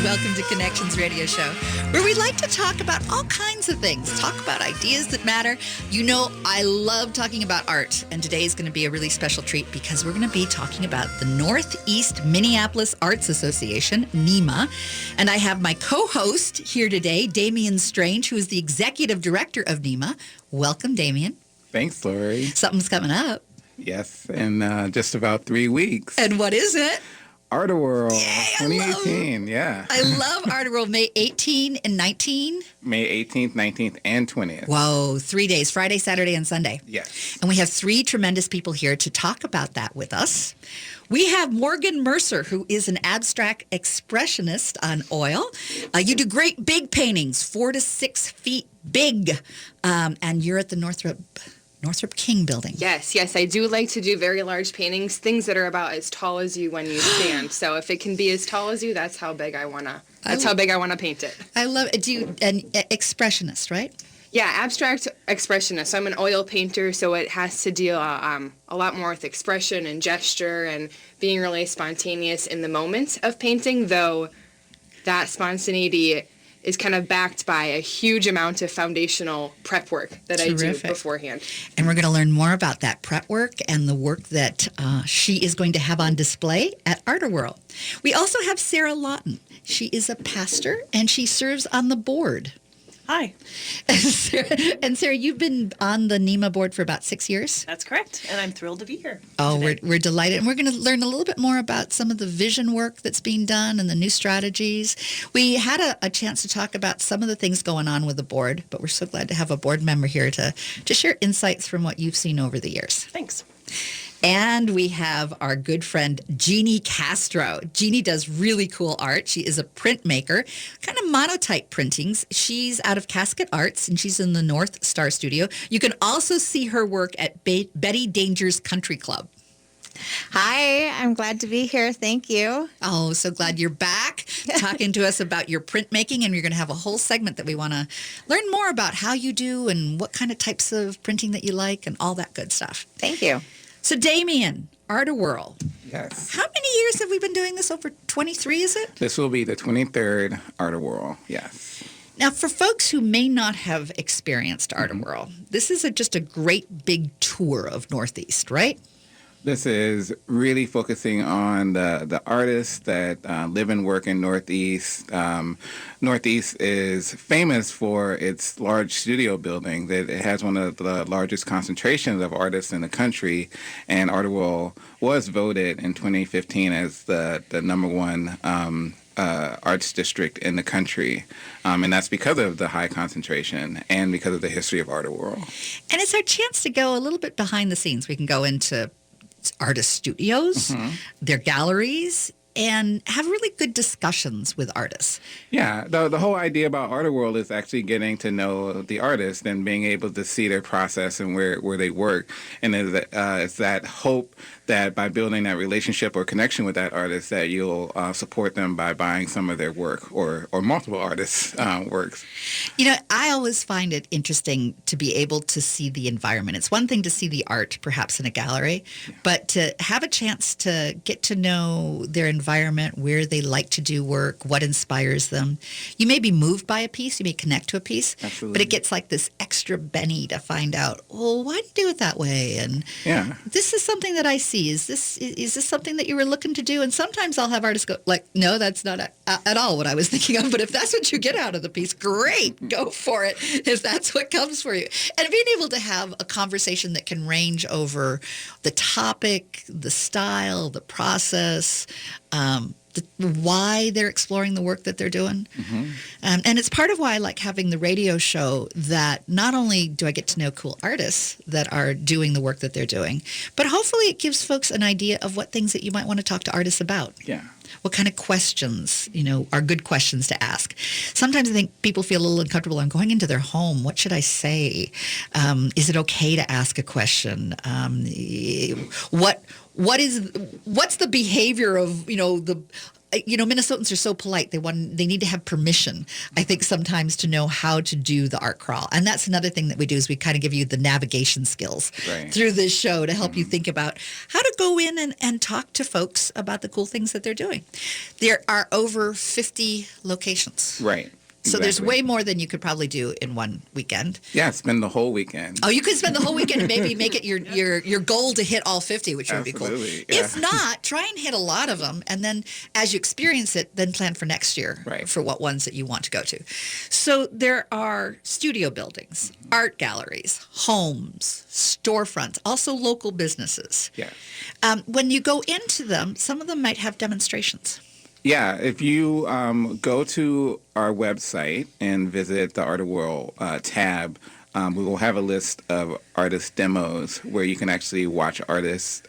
Welcome to Connections Radio Show, where we like to talk about all kinds of things, talk about ideas that matter. You know, I love talking about art, and today is going to be a really special treat because we're going to be talking about the Northeast Minneapolis Arts Association, NEEMA, and I have my co-host here today, Damian Strange, who is the executive director of NEEMA. Welcome, Damian. Thanks, Lori. Something's coming up. Yes, in just about 3 weeks. And what is it? Art Whirl Yay, 2018, yeah. I love Art Whirl, May 18 and 19. May 18th, 19th, and 20th. Whoa, 3 days, Friday, Saturday, and Sunday. Yes. And we have three tremendous people here to talk about that with us. We have Morgan Mercer, who is an abstract expressionist on oil. You do great big paintings, 4 to 6 feet big, and you're at the Northrop King building. Yes, I do like to do very large paintings, things that are about as tall as you when you stand. So if it can be as tall as you, that's how big I wanna paint it. I love it. Do you an expressionist, right? Yeah, abstract expressionist. I'm an oil painter, so it has to deal a lot more with expression and gesture and being really spontaneous in the moment of painting, though that spontaneity is kind of backed by a huge amount of foundational prep work that Terrific. I do beforehand. And we're going to learn more about that prep work and the work that she is going to have on display at Art Whirl. We also have Sarah Lawton. She is a pastor, and she serves on the board. Hi. And Sarah, you've been on the NEEMA board for about 6 years? That's correct, and I'm thrilled to be here. Oh, today. we're delighted. And we're going to learn a little bit more about some of the vision work that's being done and the new strategies. We had a chance to talk about some of the things going on with the board, but we're so glad to have a board member here to share insights from what you've seen over the years. Thanks. And we have our good friend, Jeannie Castro. Jeannie does really cool art. She is a printmaker, kind of monotype printings. She's out of Casket Arts, and she's in the North Star Studio. You can also see her work at Betty Danger's Country Club. Hi, I'm glad to be here. Thank you. Oh, so glad you're back talking to us about your printmaking, and we're going to have a whole segment that we want to learn more about how you do and what kind of types of printing that you like and all that good stuff. Thank you. So, Damian, Art Whirl. Yes. How many years have we been doing this? Over 23, is it? This will be the 23rd Art Whirl, yes. Now, for folks who may not have experienced Art Whirl, this is just a great big tour of Northeast, right? This is really focusing on the artists that live and work in Northeast. Northeast is famous for its large studio building. That it has one of the largest concentrations of artists in the country, and Art Whirl was voted in 2015 as the number one arts district in the country. And that's because of the high concentration and because of the history of Art Whirl. And it's our chance to go a little bit behind the scenes. We can go into artist studios, their galleries, and have really good discussions with artists. Yeah, the whole idea about Art Whirl is actually getting to know the artist and being able to see their process and where they work. And it's that hope that by building that relationship or connection with that artist, that you'll support them by buying some of their work or multiple artists' works. You know, I always find it interesting to be able to see the environment. It's one thing to see the art, perhaps in a gallery, but to have a chance to get to know their environment, where they like to do work, what inspires them. You may be moved by a piece, you may connect to a piece, Absolutely. but it gets like this extra Benny to find out, well, why do you do it that way? And this is something that I see. Is this something that you were looking to do? And sometimes I'll have artists go like, no, that's not at all what I was thinking of. But if that's what you get out of the piece, great, go for it. If that's what comes for you. And being able to have a conversation that can range over the topic, the style, the process, why they're exploring the work that they're doing. And it's part of why I like having the radio show, that not only do I get to know cool artists that are doing the work that they're doing, but hopefully it gives folks an idea of what things that you might want to talk to artists about. Yeah. What kind of questions, are good questions to ask. Sometimes I think people feel a little uncomfortable. I'm going into their home. What should I say? Is it okay to ask a question? What's the behavior of, Minnesotans are so polite. They need to have permission, I think, sometimes to know how to do the art crawl. And that's another thing that we do is we kind of give you the navigation skills through this show to help you think about how to go in and talk to folks about the cool things that they're doing. There are over 50 locations. Right. So there's way more than you could probably do in one weekend. Yeah, spend the whole weekend. Oh, you could spend the whole weekend and maybe make it your goal to hit all 50, which would be cool. Yeah. If not, try and hit a lot of them. And then as you experience it, then plan for next year for what ones that you want to go to. So there are studio buildings, art galleries, homes, storefronts, also local businesses. Yeah. When you go into them, some of them might have demonstrations. Yeah, if you go to our website and visit the Art of Whirl tab, we will have a list of artist demos where you can actually watch artists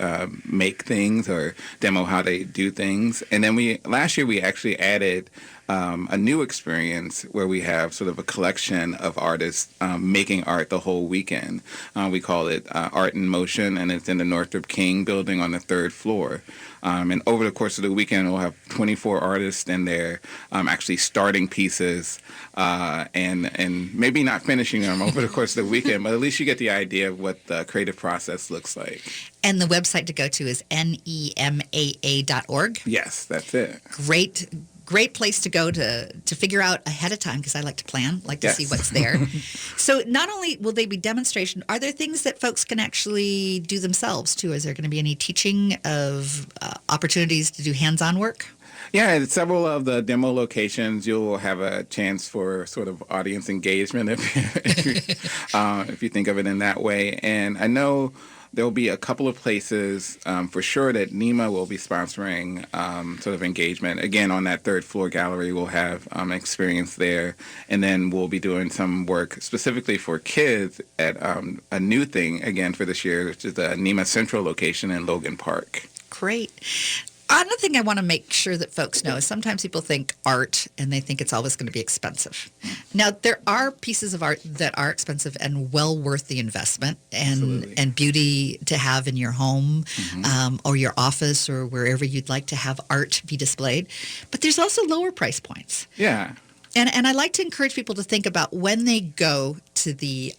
make things or demo how they do things. And then last year we actually added a new experience where we have sort of a collection of artists making art the whole weekend. We call it Art in Motion, and it's in the Northrop King building on the 3rd floor. And over the course of the weekend, we'll have 24 artists in there actually starting pieces and maybe not finishing them over the course of the weekend, but at least you get the idea of what the creative process looks like. And the website to go to is neemaa.org. Yes, that's it. Great place to go to figure out ahead of time, because I like to plan, like to see what's there. So not only will they be demonstration, are there things that folks can actually do themselves too? Is there going to be any teaching of opportunities to do hands-on work? Yeah, at several of the demo locations, you'll have a chance for sort of audience engagement if you think of it in that way. And I know there will be a couple of places for sure that NEEMA will be sponsoring sort of engagement. Again, on that 3rd floor gallery, we'll have experience there. And then we'll be doing some work specifically for kids at a new thing, again, for this year, which is the NEEMA Central location in Logan Park. Great. Another thing I want to make sure that folks know is sometimes people think art and they think it's always going to be expensive. Now, there are pieces of art that are expensive and well worth the investment and beauty to have in your home or your office or wherever you'd like to have art be displayed. But there's also lower price points. Yeah. And I like to encourage people to think about when they go to the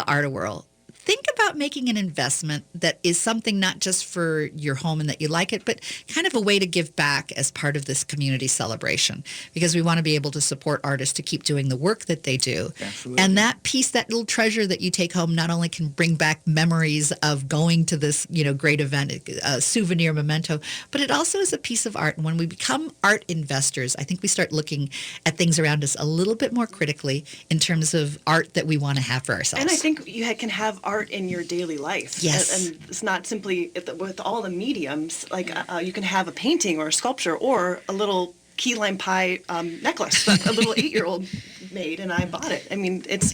Art of Whirl. Think about making an investment that is something not just for your home and that you like it, but kind of a way to give back as part of this community celebration, because we want to be able to support artists to keep doing the work that they do. Absolutely. And that piece, that little treasure that you take home, not only can bring back memories of going to this, great event, a souvenir memento, but it also is a piece of art. And when we become art investors, I think we start looking at things around us a little bit more critically in terms of art that we want to have for ourselves. And I think you can have art in your daily life. Yes. And it's not simply with all the mediums, like you can have a painting or a sculpture or a little key lime pie necklace that a little 8-year-old made, and I bought it. I mean, it's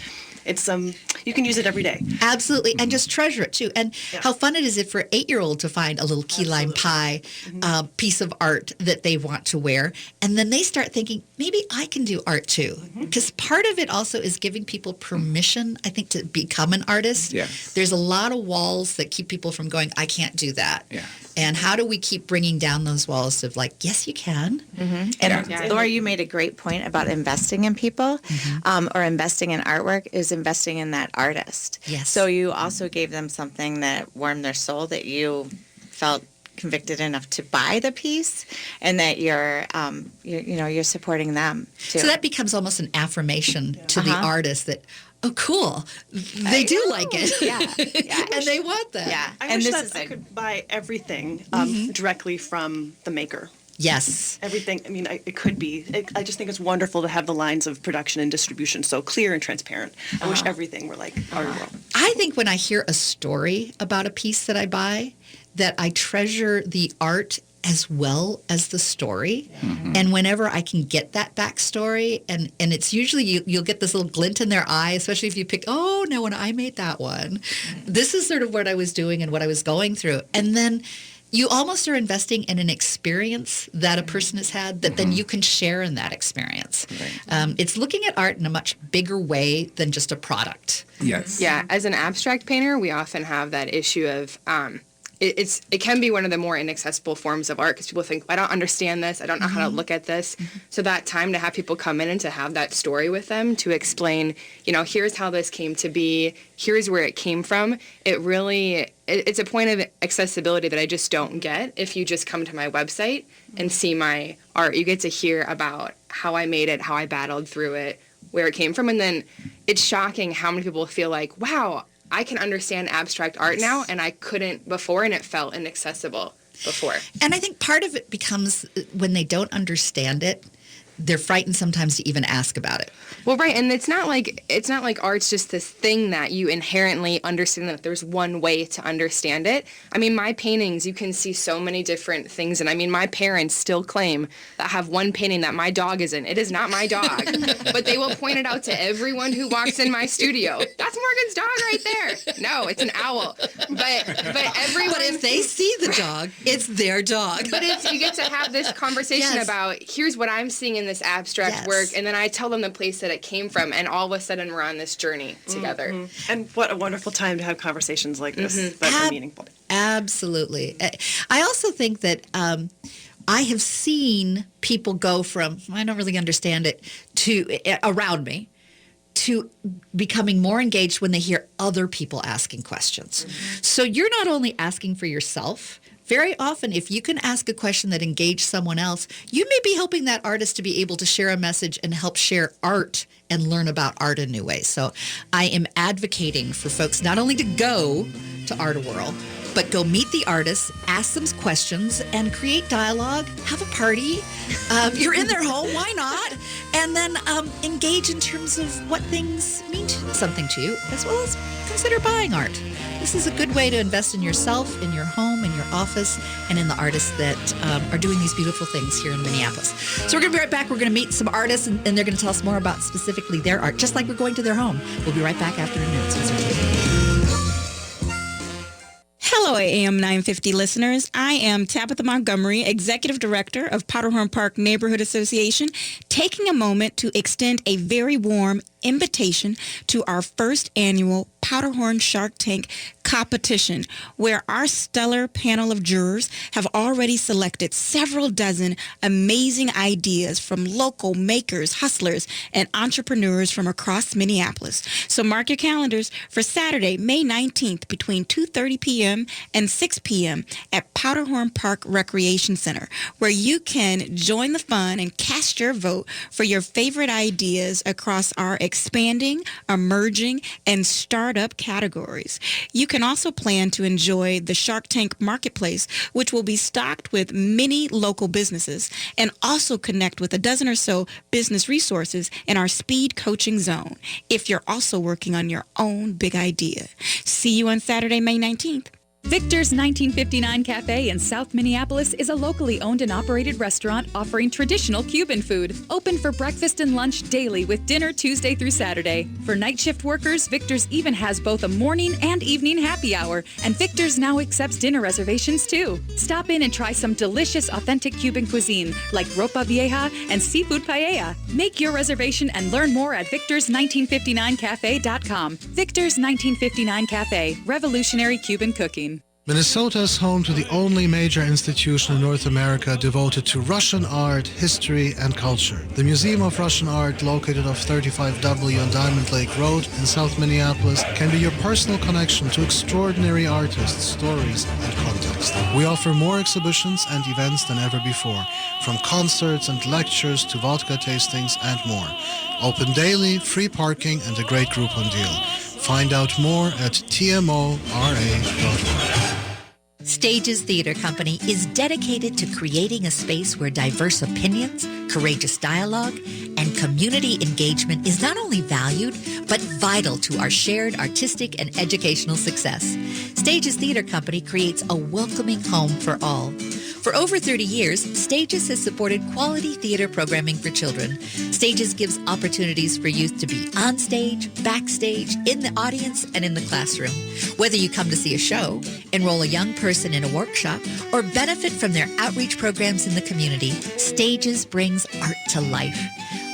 you can use it every day. Absolutely, and just treasure it too. And how fun it is for an 8-year-old to find a little key lime pie piece of art that they want to wear, and then they start thinking, maybe I can do art too. Because part of it also is giving people permission, I think, to become an artist. Yes. There's a lot of walls that keep people from going, I can't do that. Yeah. And how do we keep bringing down those walls of like, yes, you can. And Laura, you made a great point about investing in people or investing in artwork is investing in that artist. Yes. So you also gave them something that warmed their soul, that you felt convicted enough to buy the piece, and that you're supporting them too. So that becomes almost an affirmation to the artist that, oh, cool, they do like it. Yeah. And they want that. Yeah. I And wish this that is I could buy everything directly from the maker. Yes. Everything. I mean, it could be. I just think it's wonderful to have the lines of production and distribution so clear and transparent. I wish everything were like Art of Whirl. I think when I hear a story about a piece that I buy, that I treasure the art as well as the story. And whenever I can get that backstory, and it's usually you'll get this little glint in their eye, especially if you pick, oh, no, when I made that one, this is sort of what I was doing and what I was going through. And then you almost are investing in an experience that a person has had that then you can share in that experience. Right. It's looking at art in a much bigger way than just a product. Yes. Yeah, as an abstract painter, we often have that issue of it can be one of the more inaccessible forms of art because people think, I don't understand this. I don't know how to look at this. So that time to have people come in and to have that story with them to explain, here's how this came to be. Here's where it came from. It's a point of accessibility that I just don't get if you just come to my website and see my art. You get to hear about how I made it, how I battled through it, where it came from. And then it's shocking how many people feel like, wow, I can understand abstract art now, and I couldn't before, and it felt inaccessible before. And I think part of it becomes when they don't understand it, they're frightened sometimes to even ask about it. Well, right, and it's not like art's just this thing that you inherently understand that there's one way to understand it. I mean, my paintings, you can see so many different things, and I mean, my parents still claim that I have one painting that my dog is in. It is not my dog, but they will point it out to everyone who walks in my studio. That's Morgan's dog right there. No, it's an owl. But everyone. But if they see the dog, it's their dog. But you get to have this conversation about here's what I'm seeing in this abstract work, and then I tell them the place that it came from, and all of a sudden we're on this journey together. And what a wonderful time to have conversations like this that are meaningful. Absolutely. I also think that I have seen people go from, I don't really understand it, to around me, to becoming more engaged when they hear other people asking questions. So you're not only asking for yourself. Very often, if you can ask a question that engages someone else, you may be helping that artist to be able to share a message and help share art and learn about art in new ways. So I am advocating for folks not only to go to Art Whirl, but go meet the artists, ask them questions, and create dialogue, have a party. You're in their home, why not? And then engage in terms of what things mean something to you, as well as consider buying art. This is a good way to invest in yourself, in your home, in your office, and in the artists that are doing these beautiful things here in Minneapolis. So we're going to be right back. We're going to meet some artists, and they're going to tell us more about specifically their art, just like we're going to their home. We'll be right back after the news. Hello, AM 950 listeners. I am Tabitha Montgomery, Executive Director of Powderhorn Park Neighborhood Association, taking a moment to extend a very warm invitation to our first annual Powderhorn Shark Tank competition, where our stellar panel of jurors have already selected several dozen amazing ideas from local makers, hustlers, and entrepreneurs from across Minneapolis. So mark your calendars for Saturday, May 19th between 2:30 p.m. and 6 p.m. at Powderhorn Park Recreation Center, where you can join the fun and cast your vote for your favorite ideas across our expanding, emerging, and startup categories. You can also plan to enjoy the Shark Tank Marketplace, which will be stocked with many local businesses, and also connect with a dozen or so business resources in our speed coaching zone, if you're also working on your own big idea. See you on Saturday, May 19th. Victor's 1959 Cafe in South Minneapolis is a locally owned and operated restaurant offering traditional Cuban food. Open for breakfast and lunch daily with dinner Tuesday through Saturday. For night shift workers, Victor's even has both a morning and evening happy hour, and Victor's now accepts dinner reservations too. Stop in and try some delicious authentic Cuban cuisine like ropa vieja and seafood paella. Make your reservation and learn more at victors1959cafe.com. Victor's 1959 Cafe, revolutionary Cuban cooking. Minnesota is home to the only major institution in North America devoted to Russian art, history, and culture. The Museum of Russian Art, located off 35W on Diamond Lake Road in South Minneapolis, can be your personal connection to extraordinary artists, stories, and context. We offer more exhibitions and events than ever before, from concerts and lectures to vodka tastings and more. Open daily, free parking, and a great Groupon deal. Find out more at tmora.org. Stages Theater Company is dedicated to creating a space where diverse opinions, courageous dialogue, and community engagement is not only valued, but vital to our shared artistic and educational success. Stages Theater Company creates a welcoming home for all. For over 30 years, Stages has supported quality theater programming for children. Stages gives opportunities for youth to be on stage, backstage, in the audience, and in the classroom. Whether you come to see a show, enroll a young person in a workshop, or benefit from their outreach programs in the community, Stages brings art to life.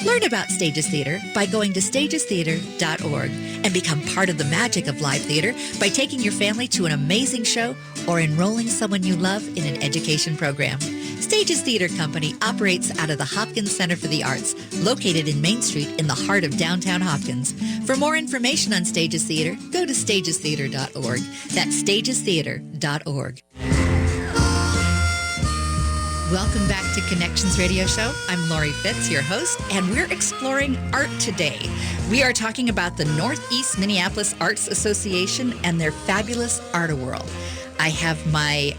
Learn about Stages Theater by going to stagestheater.org and become part of the magic of live theater by taking your family to an amazing show or enrolling someone you love in an education program. Stages Theater Company operates out of the Hopkins Center for the Arts, located in Main Street in the heart of downtown Hopkins. For more information on Stages Theater, go to stagestheater.org. That's stagestheater.org. Welcome back to Connections Radio Show. I'm Lori Fitz, your host, and we're exploring art today. We are talking about the Northeast Minneapolis Arts Association and their fabulous Art-A-Whirl. I have my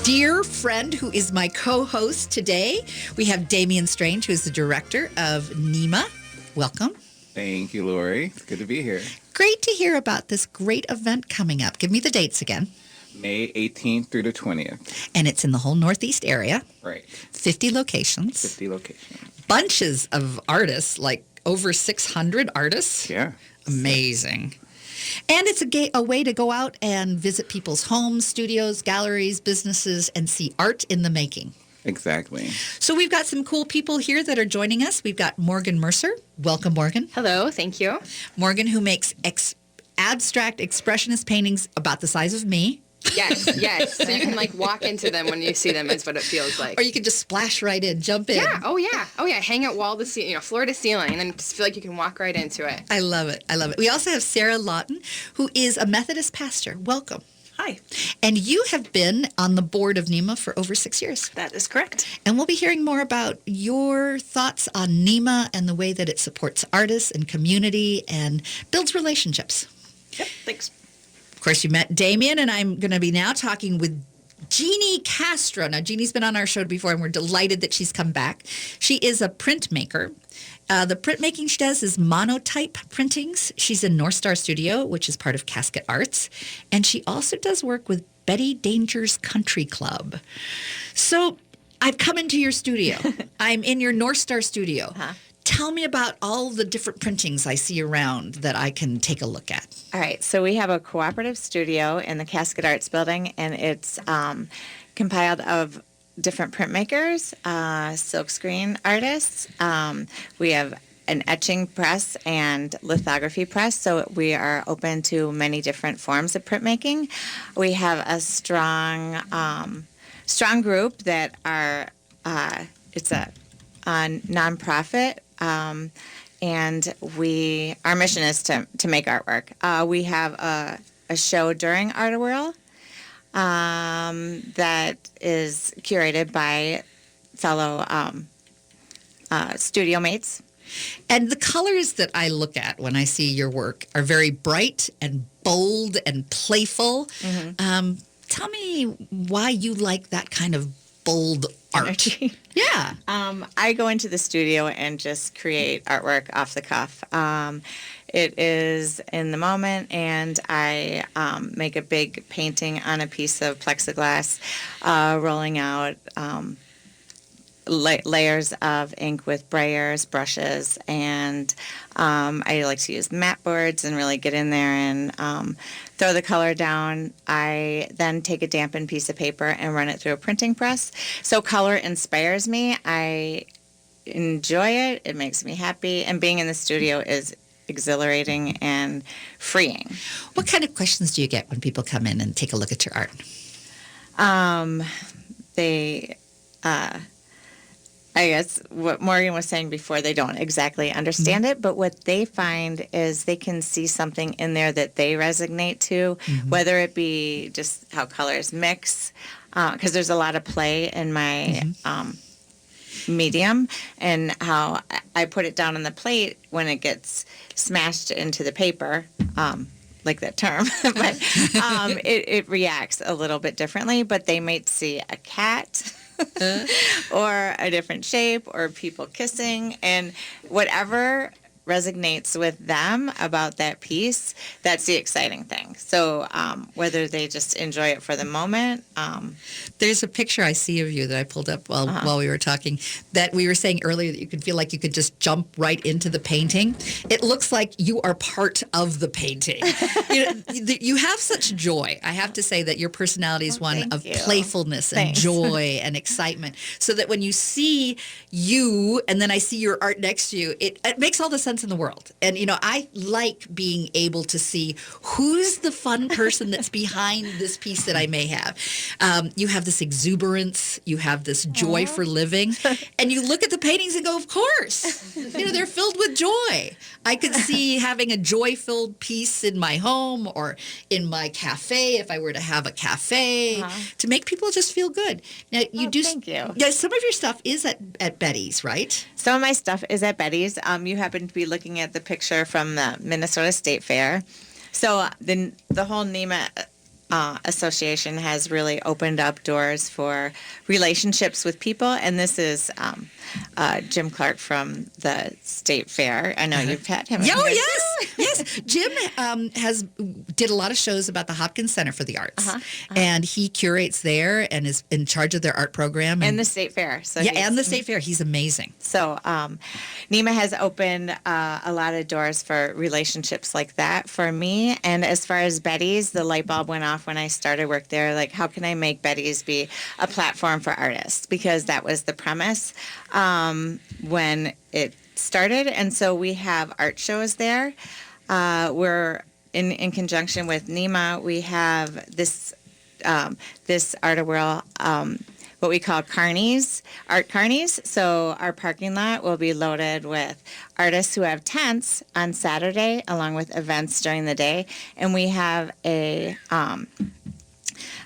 dear friend who is my co-host today. We have Damian Strange, who is the director of NEEMA. Welcome. Thank you, Lori. It's good to be here. Great to hear about this great event coming up. Give me the dates again. May 18th through the 20th. And it's in the whole Northeast area. Right. 50 locations. 50 locations. Bunches of artists, like over 600 artists. Yeah. Amazing. And it's a way to go out and visit people's homes, studios, galleries, businesses, and see art in the making. Exactly. So we've got some cool people here that are joining us. We've got Morgan Mercer. Welcome, Morgan. Hello, thank you. Morgan, who makes abstract expressionist paintings about the size of me. Yes. So you can walk into them when you see them is what it feels like. Or you can just splash right in, jump in. Yeah. Oh yeah. Hang out wall to ceiling, floor to ceiling, and then just feel like you can walk right into it. I love it. We also have Sarah Lawton, who is a Methodist pastor. Welcome. Hi. And you have been on the board of NEEMA for over 6 years. That is correct. And we'll be hearing more about your thoughts on NEEMA and the way that it supports artists and community and builds relationships. Yep, thanks. Of course, you met Damian, and I'm going to be now talking with Jeannie Castro. Now, Jeannie's been on our show before, and we're delighted that she's come back. She is a printmaker. The printmaking she does is monotype printings. She's in North Star Studio, which is part of Casket Arts. And she also does work with Betty Danger's Country Club. So I've come into your studio. I'm in your North Star Studio. Uh-huh. Tell me about all the different printings I see around that I can take a look at. All right. So we have a cooperative studio in the Casket Arts building, and it's compiled of different printmakers, silkscreen artists. We have an etching press and lithography press, so we are open to many different forms of printmaking. We have a strong group that are, it's a nonprofit. And our mission is to make artwork. We have a show during Art-A-Whirl that is curated by fellow studio mates. And the colors that I look at when I see your work are very bright and bold and playful. Mm-hmm. Tell me why you like that kind of bold art. Energy. Yeah. I go into the studio and just create artwork off the cuff. It is in the moment, and I make a big painting on a piece of plexiglass, rolling out layers of ink with brayers, brushes, and I like to use mat boards and really get in there and throw the color down. I then take a dampened piece of paper and run it through a printing press. So color inspires me. I enjoy it. It makes me happy. And being in the studio is exhilarating and freeing. What kind of questions do you get when people come in and take a look at your art? I guess what Morgan was saying before, they don't exactly understand it, but what they find is they can see something in there that they resonate to, whether it be just how colors mix, because there's a lot of play in my medium, and how I put it down on the plate when it gets smashed into the paper, like that term, but it reacts a little bit differently, but they might see a cat or a different shape or people kissing, and whatever resonates with them about that piece, that's the exciting thing. So whether they just enjoy it for the moment. There's a picture I see of you that I pulled up while we were talking, that we were saying earlier that you could feel like you could just jump right into the painting. It looks like you are part of the painting. You have such joy. I have to say that your personality is one of playfulness and joy and excitement, so that when you see you and then I see your art next to you, it makes all the sense chance in the world. And, I like being able to see who's the fun person that's behind this piece that I may have. You have this exuberance, you have this joy for living, and you look at the paintings and go, of course, they're filled with joy. I could see having a joy-filled piece in my home or in my cafe, if I were to have a cafe, to make people just feel good. Now, thank you. Yeah, some of your stuff is at Betty's, right? Some of my stuff is at Betty's. You happen to be looking at the picture from the Minnesota State Fair. So the whole NEEMA association has really opened up doors for relationships with people, and this is Jim Clark from the State Fair. I know you've had him. Oh, yes. Jim did a lot of shows about the Hopkins Center for the Arts, and he curates there and is in charge of their art program. And the State Fair. So and the State Fair. He's amazing. So NEEMA has opened a lot of doors for relationships like that for me. And as far as Betty's, the light bulb went off when I started work there. Like, how can I make Betty's be a platform for artists? Because that was the premise when it started. And so we have art shows there. We're in conjunction with NEEMA, we have this Art of Whirl, what we call art carnies. So our parking lot will be loaded with artists who have tents on Saturday, along with events during the day. And we have a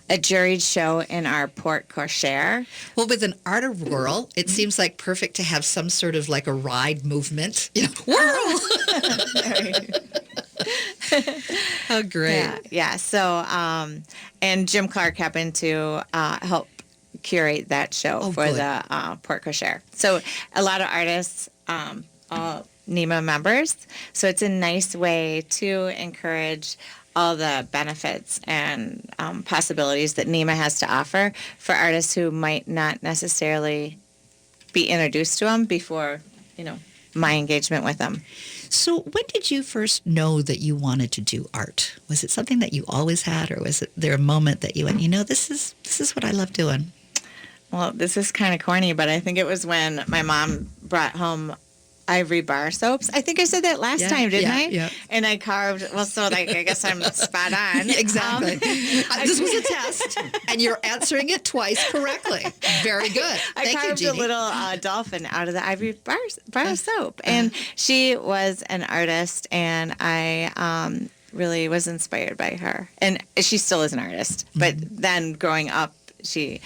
juried show in our porte cochere. Well, with an Art of Whirl, it seems like perfect to have some sort of like a ride movement. Whirl! Oh, great. Yeah. So, and Jim Clark happened to help curate that show for the porte cochere. So a lot of artists, all NEEMA members. So it's a nice way to encourage all the benefits and possibilities that NEEMA has to offer for artists who might not necessarily be introduced to them before, my engagement with them. So when did you first know that you wanted to do art? Was it something that you always had, or was there a moment that you went, this is what I love doing? Well, this is kind of corny, but I think it was when my mom brought home ivory bar soaps. I think I said that last time, didn't I? Yeah. And I carved, I guess I'm spot on. Exactly. This was a test, and you're answering it twice correctly. Very good. I carved a little dolphin out of the ivory bar soap. And she was an artist, and I really was inspired by her. And she still is an artist. But then growing up, she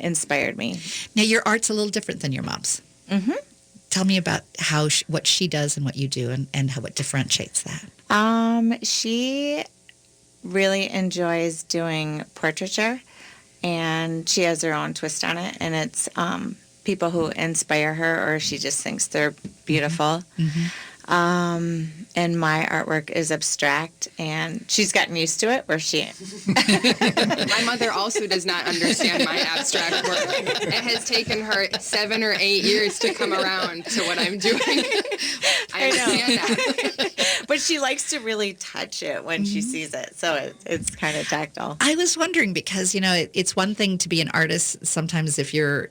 inspired me. Now, your art's a little different than your mom's. Mm-hmm. Tell me about what she does and what you do and how it differentiates that. She really enjoys doing portraiture, and she has her own twist on it, and it's people who inspire her or she just thinks they're beautiful. Mm-hmm. And my artwork is abstract, and she's gotten used to it, where she... My mother also does not understand my abstract work. It has taken her 7 or 8 years to come around to what I'm doing. I understand that. But she likes to really touch it when she sees it, so it's kind of tactile. I was wondering because, it's one thing to be an artist sometimes if you're,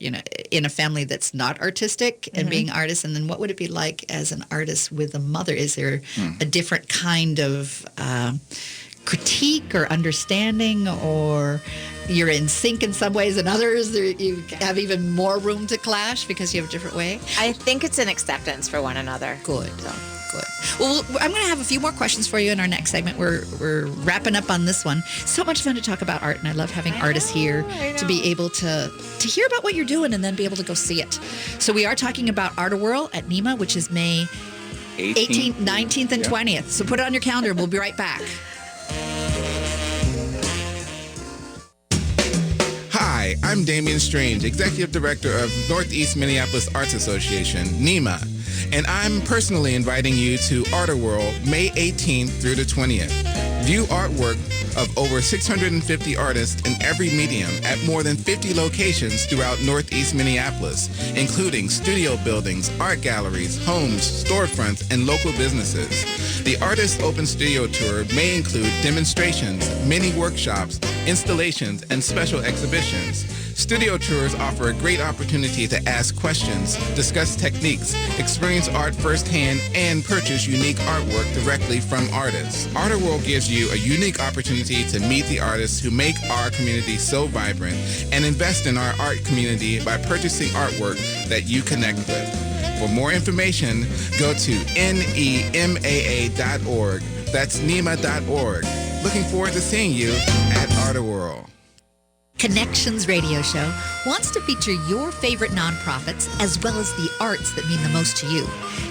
in a family that's not artistic and being artists, and then what would it be like as an artist with a mother? Is there a different kind of critique or understanding, or you're in sync in some ways and others you have even more room to clash because you have a different way? I think it's an acceptance for one another. Good. Well, I'm going to have a few more questions for you in our next segment. We're wrapping up on this one. So much fun to talk about art, and I love having artists here to be able to hear about what you're doing and then be able to go see it. So we are talking about Art of Whirl at NEEMA, which is May 18th, 19th, and 20th. So put it on your calendar. We'll be right back. Hi, I'm Damian Strange, Executive Director of Northeast Minneapolis Arts Association, NEEMA, and I'm personally inviting you to Art of Whirl May 18th through the 20th. View artwork of over 650 artists in every medium at more than 50 locations throughout Northeast Minneapolis, including studio buildings, art galleries, homes, storefronts, and local businesses. The Artist Open Studio Tour may include demonstrations, mini workshops, installations, and special exhibitions. Studio tours offer a great opportunity to ask questions, discuss techniques, experience art firsthand, and purchase unique artwork directly from artists. Art Whirl gives you a unique opportunity to meet the artists who make our community so vibrant and invest in our art community by purchasing artwork that you connect with. For more information, go to NEEMAA.org. That's NEEMA.org. Looking forward to seeing you at Art Whirl. Connections Radio Show wants to feature your favorite nonprofits as well as the arts that mean the most to you.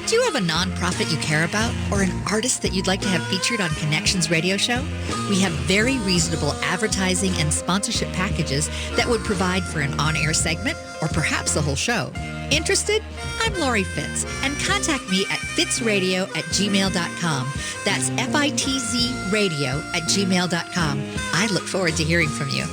Do you have a nonprofit you care about or an artist that you'd like to have featured on Connections Radio Show? We have very reasonable advertising and sponsorship packages that would provide for an on-air segment or perhaps the whole show. Interested? I'm Lori Fitz, and contact me at fitzradio@gmail.com. That's FITZradio@gmail.com. I look forward to hearing from you.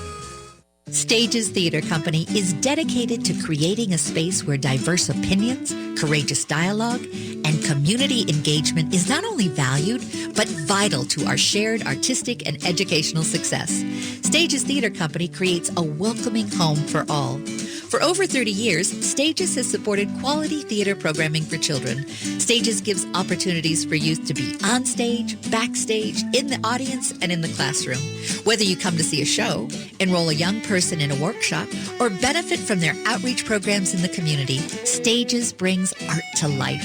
Stages Theater Company is dedicated to creating a space where diverse opinions, courageous dialogue, and community engagement is not only valued, but vital to our shared artistic and educational success. Stages Theater Company creates a welcoming home for all. For over 30 years, Stages has supported quality theater programming for children. Stages gives opportunities for youth to be on stage, backstage, in the audience, and in the classroom. Whether you come to see a show, enroll a young person in a workshop, or benefit from their outreach programs in the community, Stages brings art to life.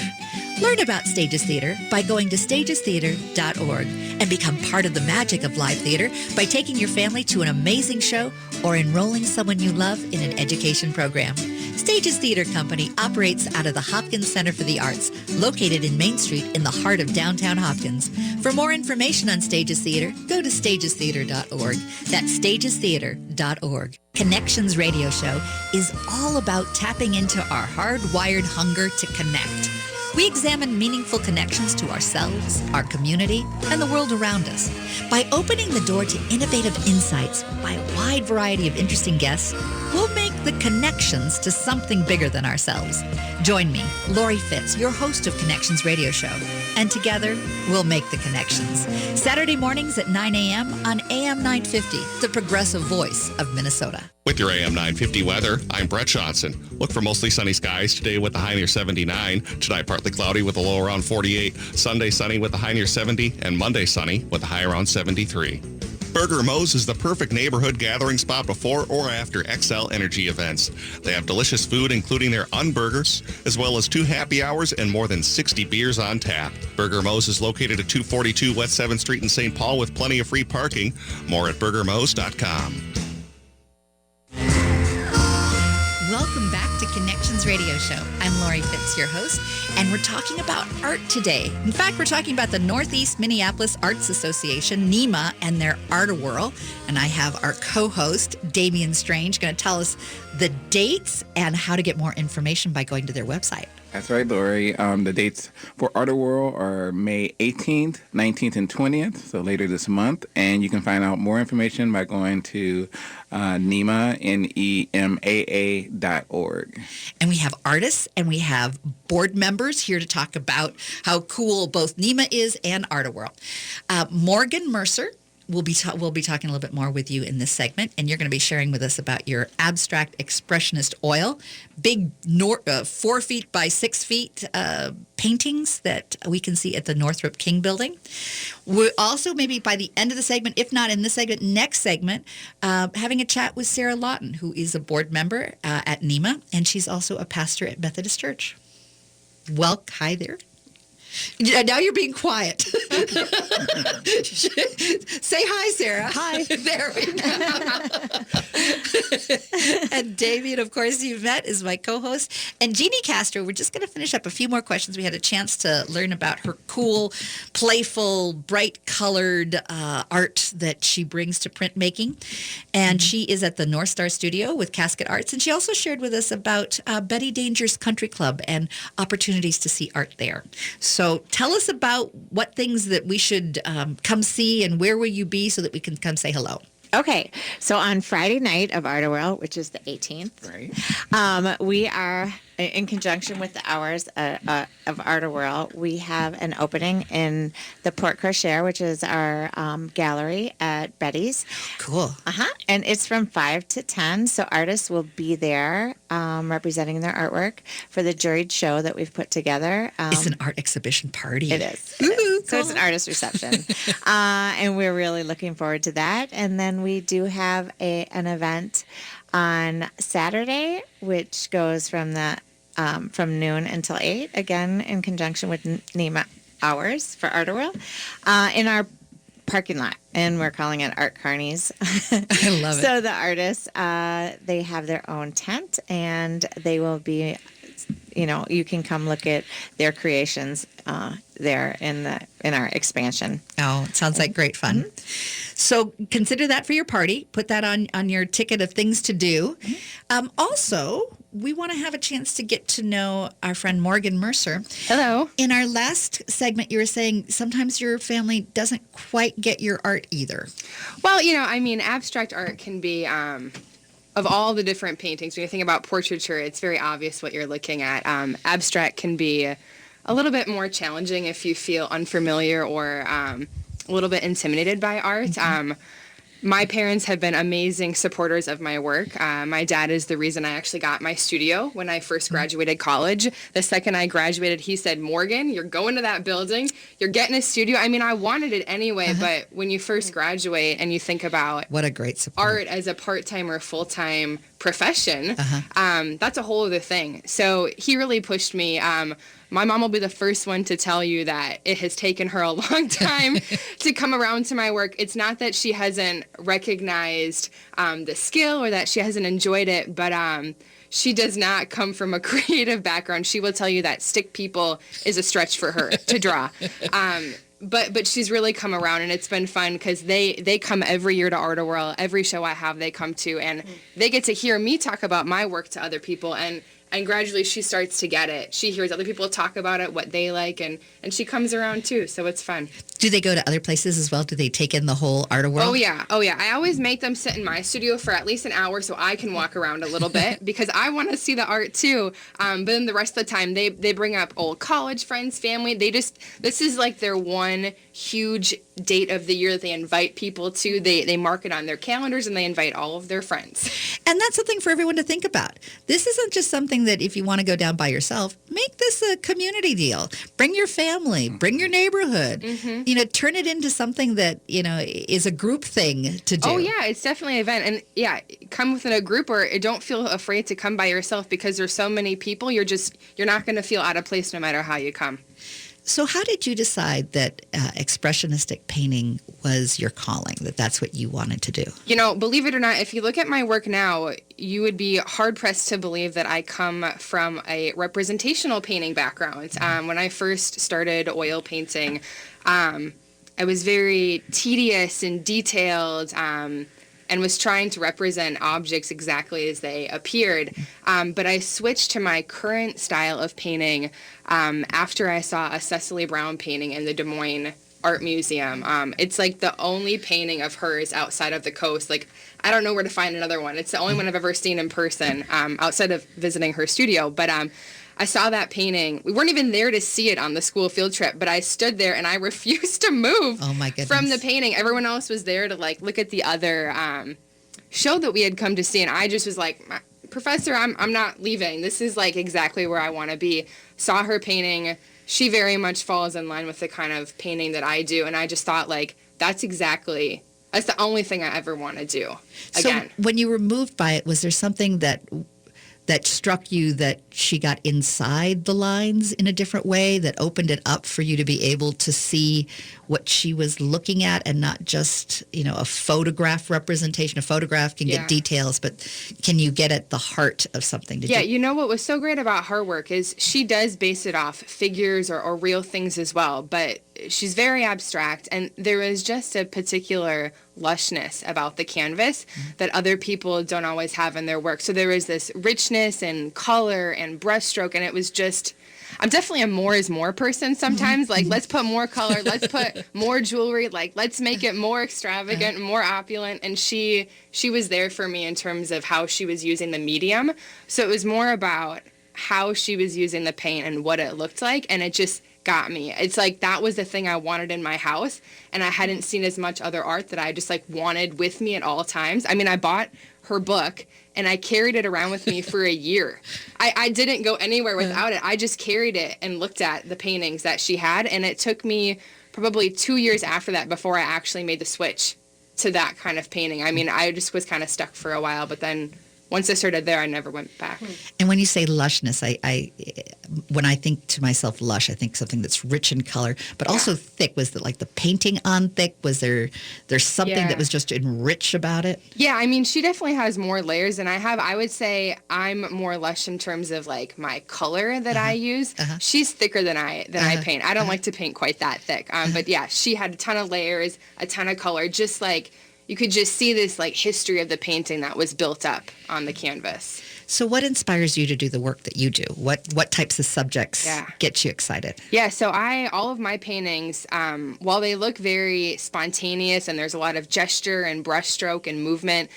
Learn about Stages Theater by going to stagestheater.org and become part of the magic of live theater by taking your family to an amazing show or enrolling someone you love in an education program. Stages Theater Company operates out of the Hopkins Center for the Arts, located in Main Street in the heart of downtown Hopkins. For more information on Stages Theater, go to stagestheater.org. That's stagestheater.org. Connections Radio Show is all about tapping into our hardwired hunger to connect. We examine meaningful connections to ourselves, our community, and the world around us. By opening the door to innovative insights by a wide variety of interesting guests, we'll make the connections to something bigger than ourselves. Join me, Lori Fitz, your host of Connections Radio Show, and together we'll make the connections. Saturday mornings at 9 a.m. on AM 950, the progressive voice of Minnesota. With your AM 950 weather, I'm Brett Johnson. Look for mostly sunny skies today with the high near 79. Tonight, partly cloudy with a low around 48. Sunday, sunny with a high near 70. And Monday, sunny with a high around 73. Burger Mo's is the perfect neighborhood gathering spot before or after XL Energy events. They have delicious food, including their unburgers, as well as 2 happy hours and more than 60 beers on tap. Burger Mo's is located at 242 West 7th Street in St. Paul with plenty of free parking. More at burgermos.com. Welcome back to Connections Radio Show. I'm Lori Fitz, your host, and we're talking about art today. In fact, we're talking about the Northeast Minneapolis Arts Association, NEEMA, and their Art Whirl. And I have our co-host, Damian Strange, going to tell us the dates and how to get more information by going to their website. That's right, Lori. The dates for Art Whirl are May 18th, 19th, and 20th, so later this month. And you can find out more information by going to NEEMA, NEEMAA.org. And we have artists and we have board members here to talk about how cool both NEEMA is and Art Whirl. Morgan Mercer. We'll be talking a little bit more with you in this segment, and you're going to be sharing with us about your abstract expressionist oil, big 4 feet by 6 feet paintings that we can see at the Northrop King Building. We'll also, maybe by the end of the segment, if not in this segment, next segment, having a chat with Sarah Lawton, who is a board member at NEEMA, and she's also a pastor at Methodist Church. Well, hi there. Now you're being quiet. Say hi, Sarah. Hi. There we go. And David, of course, you've met, is my co-host. And Jeannie Castro, we're just going to finish up a few more questions. We had a chance to learn about her cool, playful, bright-colored art that she brings to printmaking. And she is at the North Star Studio with Casket Arts. And she also shared with us about Betty Danger's Country Club and opportunities to see art there. So tell us about what things that we should come see, and where will you be so that we can come say hello. Okay, so on Friday night of Art Whirl, which is the 18th, Right. we are, in conjunction with the hours of Art Whirl, we have an opening in the Port Crochet, which is our gallery at Betty's. Cool. And it's from 5 to 10, so artists will be there representing their artwork for the juried show that we've put together. It's an art exhibition party. It is. Ooh, So it's an cool. artist reception. And we're really looking forward to that. And then we do have an event on Saturday, which goes from noon until 8, again in conjunction with NEEMA hours for Art Whirl, in our parking lot, and we're calling it Art Carnies. I love it. So the artists, they have their own tent, and they will be, you can come look at their creations there in our expansion. Oh, it sounds like great fun. So consider that for your party. Put that on your ticket of things to do. Also, we want to have a chance to get to know our friend Morgan Mercer. Hello. In our last segment, you were saying sometimes your family doesn't quite get your art either. Well, abstract art can be, of all the different paintings, when you think about portraiture, it's very obvious what you're looking at. Abstract can be a little bit more challenging if you feel unfamiliar or a little bit intimidated by art. My parents have been amazing supporters of my work. My dad is the reason I actually got my studio when I first graduated college. The second I graduated, he said, Morgan, you're going to that building. You're getting a studio. I mean, I wanted it anyway, but when you first graduate and you think about What a great support. art as a part-time or full-time profession, that's a whole other thing. So he really pushed me. My mom will be the first one to tell you that it has taken her a long time to come around to my work. It's not that she hasn't recognized the skill or that she hasn't enjoyed it, but she does not come from a creative background. She will tell you that stick people is a stretch for her to draw. But she's really come around, and it's been fun because they come every year to Art Whirl. Every show I have, they come to, and they get to hear me talk about my work to other people, and gradually she starts to get it. She hears other people talk about it, what they like, and she comes around too, so it's fun. Do they go to other places as well? Do they take in the whole Art Whirl? Oh yeah. I always make them sit in my studio for at least an hour so I can walk around a little bit because I want to see the art too. But then the rest of the time they bring up old college friends, family. This is like their one huge date of the year that they invite people to. They mark it on their calendars and they invite all of their friends. And that's something for everyone to think about. This isn't just something that if you want to go down by yourself, make this a community deal. Bring your family, bring your neighborhood. Turn it into something that, is a group thing to do. Oh, yeah, it's definitely an event. And, yeah, come within a group or don't feel afraid to come by yourself because there's so many people. You're not going to feel out of place no matter how you come. So how did you decide that expressionistic painting was your calling, that that's what you wanted to do? Believe it or not, if you look at my work now, you would be hard-pressed to believe that I come from a representational painting background. When I first started oil painting, I was very tedious and detailed and was trying to represent objects exactly as they appeared. But I switched to my current style of painting after I saw a Cecily Brown painting in the Des Moines Art Museum. It's like the only painting of hers outside of the coast. Like, I don't know where to find another one. It's the only one I've ever seen in person outside of visiting her studio. But I saw that painting. We weren't even there to see it on the school field trip, but I stood there and I refused to move from the painting. Everyone else was there to look at the other show that we had come to see, and I just was like, Professor, I'm not leaving. This is exactly where I want to be. Saw her painting. She very much falls in line with the kind of painting that I do, and I just thought that's the only thing I ever want to do again. So when you were moved by it, was there something that struck you that she got inside the lines in a different way, that opened it up for you to be able to see what she was looking at and not just, a photograph representation? A photograph can get details, but can you get at the heart of something? What was so great about her work is she does base it off figures or real things as well, but she's very abstract, and there is just a particular lushness about the canvas that other people don't always have in their work. So there was this richness and color and brushstroke, and it was just, I'm definitely a more is more person sometimes. Like, let's put more color, let's put more jewelry, like, let's make it more extravagant, more opulent. And she was there for me in terms of how she was using the medium. So it was more about how she was using the paint and what it looked like, and it just got me. It's like that was the thing I wanted in my house, and I hadn't seen as much other art that I just like wanted with me at all times. I mean, I bought her book and I carried it around with me for a year. I didn't go anywhere without it. I just carried it and looked at the paintings that she had, and it took me probably 2 years after that before I actually made the switch to that kind of painting. I mean, I just was kind of stuck for a while, but then once I started there, I never went back. And when you say lushness, when I think to myself lush, I think something that's rich in color, but also thick. Was it like the painting on thick? Was there's something that was just enriched about it? Yeah, I mean, she definitely has more layers than I have. I would say I'm more lush in terms of like my color that I use. She's thicker than I paint. I don't like to paint quite that thick. But yeah, she had a ton of layers, a ton of color, just like you could just see this like history of the painting that was built up on the canvas. So what inspires you to do the work that you do? What types of subjects get you excited? Yeah, so all of my paintings, while they look very spontaneous and there's a lot of gesture and brushstroke and movement,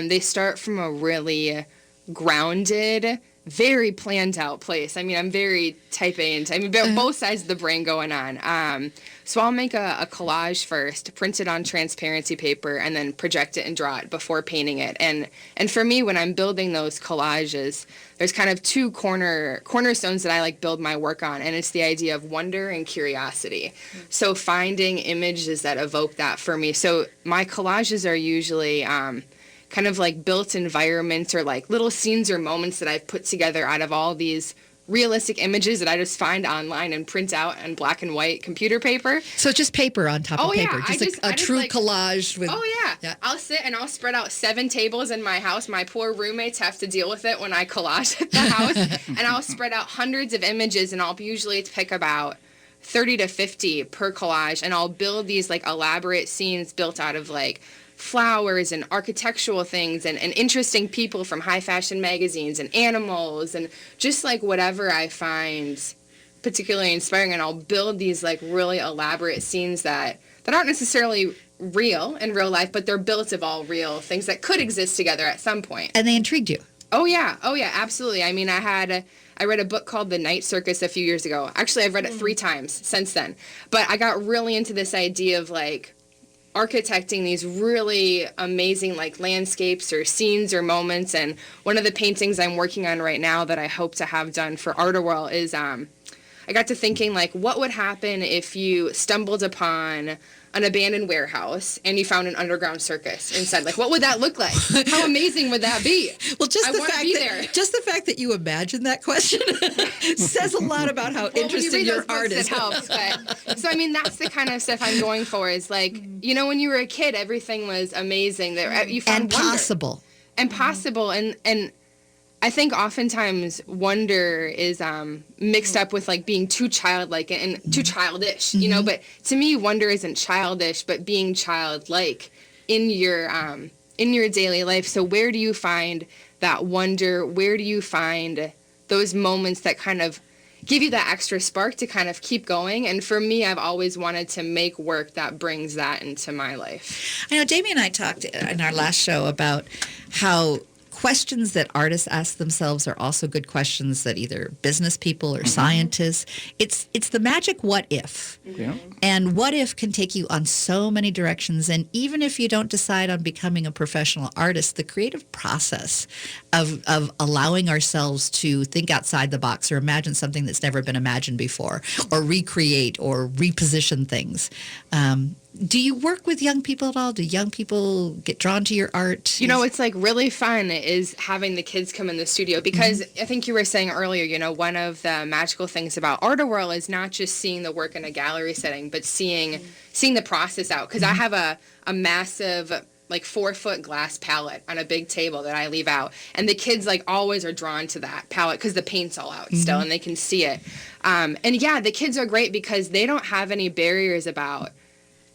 they start from a really grounded, very planned out place. I mean, I'm very type A and both sides of the brain going on. So I'll make a collage first, print it on transparency paper, and then project it and draw it before painting it. And for me, when I'm building those collages, there's kind of two cornerstones that I like build my work on, and it's the idea of wonder and curiosity. So finding images that evoke that for me. So my collages are usually kind of like built environments or like little scenes or moments that I've put together out of all these realistic images that I just find online and print out on black and white computer paper. So just paper on top of paper, just a true collage with... Oh yeah. I'll sit and I'll spread out 7 tables in my house. My poor roommates have to deal with it when I collage at the house. And I'll spread out hundreds of images, and I'll usually pick about 30 to 50 per collage, and I'll build these like elaborate scenes built out of like flowers and architectural things and interesting people from high fashion magazines and animals and just like whatever I find particularly inspiring, and I'll build these like really elaborate scenes that aren't necessarily real in real life, but they're built of all real things that could exist together at some point. And they intrigued you. Oh yeah, absolutely. I mean, I read a book called The Night Circus a few years ago. Actually, I've read it 3 times since then. But I got really into this idea of like architecting these really amazing like landscapes or scenes or moments. And one of the paintings I'm working on right now that I hope to have done for Whirl is I got to thinking like, what would happen if you stumbled upon an abandoned warehouse and you found an underground circus inside? Like, what would that look like? How amazing would that be? Well, just the fact that you imagine that question says a lot about how interesting your art is. It helps. But, so, I mean, that's the kind of stuff I'm going for is like, you know, when you were a kid, everything was amazing. You found and possible. And possible. And I think oftentimes wonder is mixed up with like being too childlike and too childish, you know. But to me, wonder isn't childish, but being childlike in your daily life. So where do you find that wonder? Where do you find those moments that kind of give you that extra spark to kind of keep going? And for me, I've always wanted to make work that brings that into my life. I know Jamie and I talked in our last show about how questions that artists ask themselves are also good questions that either business people or scientists. It's the magic what if. Yeah. And what if can take you on so many directions. And even if you don't decide on becoming a professional artist, the creative process of allowing ourselves to think outside the box or imagine something that's never been imagined before or recreate or reposition things. Do you work with young people at all? Do young people get drawn to your art? You know, it's like really fun is having the kids come in the studio because I think you were saying earlier, you know, one of the magical things about Whirl is not just seeing the work in a gallery setting, but seeing the process out. Because I have a massive like 4-foot glass palette on a big table that I leave out. And the kids like always are drawn to that palette because the paint's all out still and they can see it. And yeah, the kids are great because they don't have any barriers about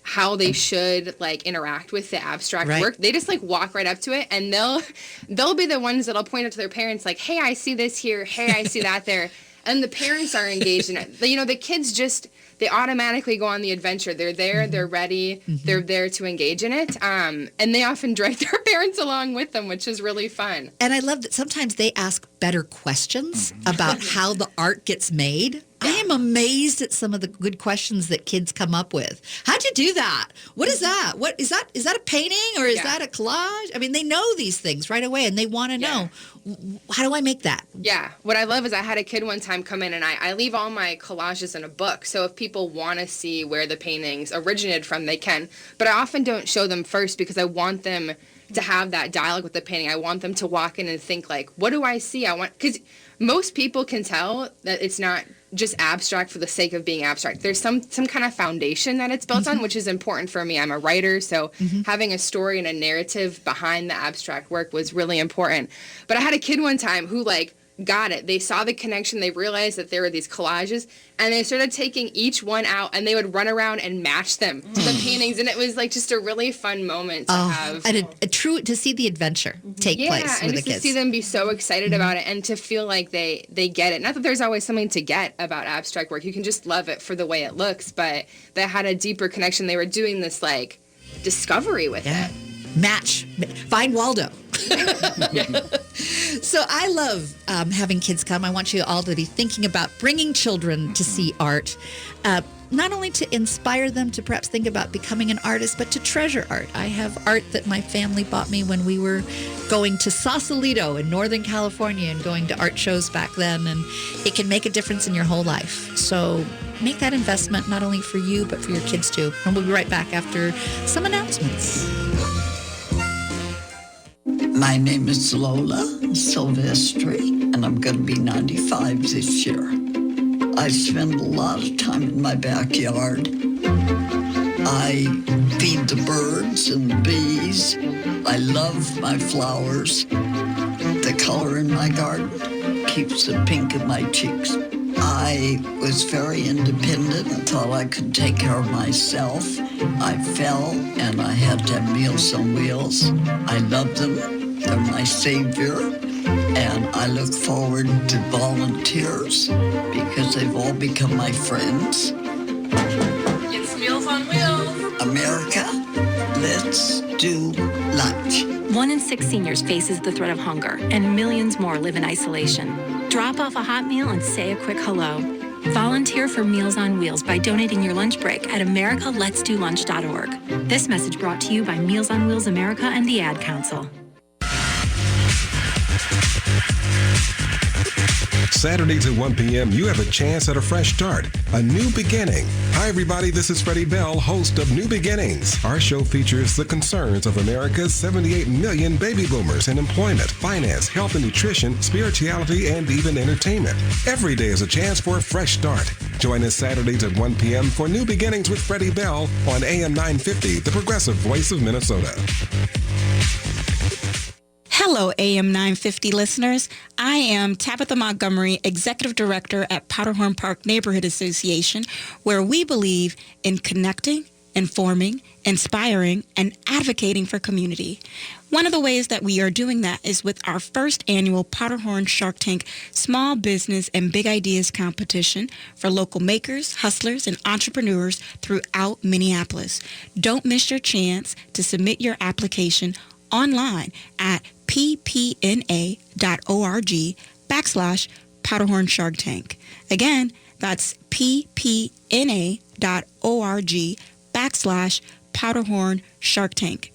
how they should like interact with the abstract work. They just like walk right up to it, and they'll be the ones that'll point out to their parents like, hey, I see this here, hey, I see that there. And the parents are engaged in it. The kids just, they automatically go on the adventure. They're there, they're ready, they're there to engage in it. And they often drag their parents along with them, which is really fun. And I love that sometimes they ask better questions about how the art gets made. I am amazed at some of the good questions that kids come up with. How'd you do that? What is that? What is that? Is that a painting or is that a collage? I mean, they know these things right away and they want to know, how do I make that? Yeah. What I love is I had a kid one time come in and I leave all my collages in a book. So if people want to see where the paintings originated from, they can. But I often don't show them first because I want them to have that dialogue with the painting. I want them to walk in and think like, what do I see? Because most people can tell that it's not just abstract for the sake of being abstract. There's some kind of foundation that it's built on, which is important for me. I'm a writer, so having a story and a narrative behind the abstract work was really important. But I had a kid one time who got it. They saw the connection. They realized that there were these collages, and they started taking each one out, and they would run around and match them to the paintings, and it was just a really fun moment to have. And a true to see the adventure take place with the kids. Yeah, and just to see them be so excited about it, and to feel like they get it. Not that there's always something to get about abstract work. You can just love it for the way it looks, but they had a deeper connection. They were doing this discovery with it. Match. Find Waldo. So I love having kids come. I want you all to be thinking about bringing children to see art, not only to inspire them to perhaps think about becoming an artist, but to treasure art. I have art that my family bought me when we were going to Sausalito in Northern California and going to art shows back then, and it can make a difference in your whole life. So make that investment not only for you, but for your kids too. And we'll be right back after some announcements. My name is Lola Silvestri, and I'm going to be 95 this year. I spend a lot of time in my backyard. I feed the birds and the bees. I love my flowers. The color in my garden keeps the pink in my cheeks. I was very independent and thought I could take care of myself. I fell and I had to have Meals on Wheels. I love them. They're my savior, and I look forward to volunteers because they've all become my friends. It's Meals on Wheels. America, let's do lunch. 1 in 6 seniors faces the threat of hunger, and millions more live in isolation. Drop off a hot meal and say a quick hello. Volunteer for Meals on Wheels by donating your lunch break at americaletsdolunch.org. This message brought to you by Meals on Wheels America and the Ad Council. Saturdays at 1 p.m., you have a chance at a fresh start, a new beginning. Hi, everybody. This is Freddie Bell, host of New Beginnings. Our show features the concerns of America's 78 million baby boomers in employment, finance, health and nutrition, spirituality, and even entertainment. Every day is a chance for a fresh start. Join us Saturdays at 1 p.m. for New Beginnings with Freddie Bell on AM 950, the progressive voice of Minnesota. Hello, AM 950 listeners. I am Tabitha Montgomery, Executive Director at Powderhorn Park Neighborhood Association, where we believe in connecting, informing, inspiring, and advocating for community. One of the ways that we are doing that is with our first annual Powderhorn Shark Tank Small Business and Big Ideas competition for local makers, hustlers, and entrepreneurs throughout Minneapolis. Don't miss your chance to submit your application online at ppna.org/Powderhorn Shark Tank. Again, that's ppna.org/Powderhorn Shark Tank.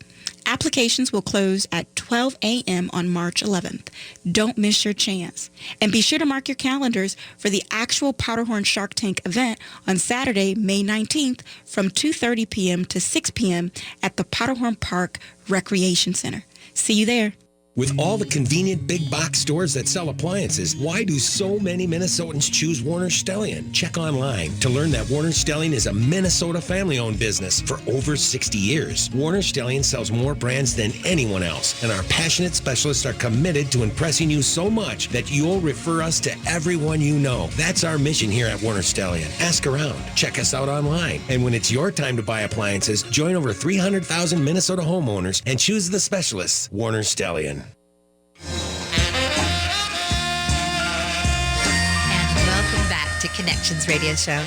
Applications will close at 12 a.m. on March 11th. Don't miss your chance. And be sure to mark your calendars for the actual Powderhorn Shark Tank event on Saturday, May 19th from 2:30 p.m. to 6 p.m. at the Powderhorn Park Recreation Center. See you there. With all the convenient big box stores that sell appliances, why do so many Minnesotans choose Warner Stellian? Check online to learn that Warner Stellian is a Minnesota family-owned business for over 60 years. Warner Stellian sells more brands than anyone else, and our passionate specialists are committed to impressing you so much that you'll refer us to everyone you know. That's our mission here at Warner Stellian. Ask around, check us out online, and when it's your time to buy appliances, join over 300,000 Minnesota homeowners and choose the specialists, Warner Stellian. Connections radio show.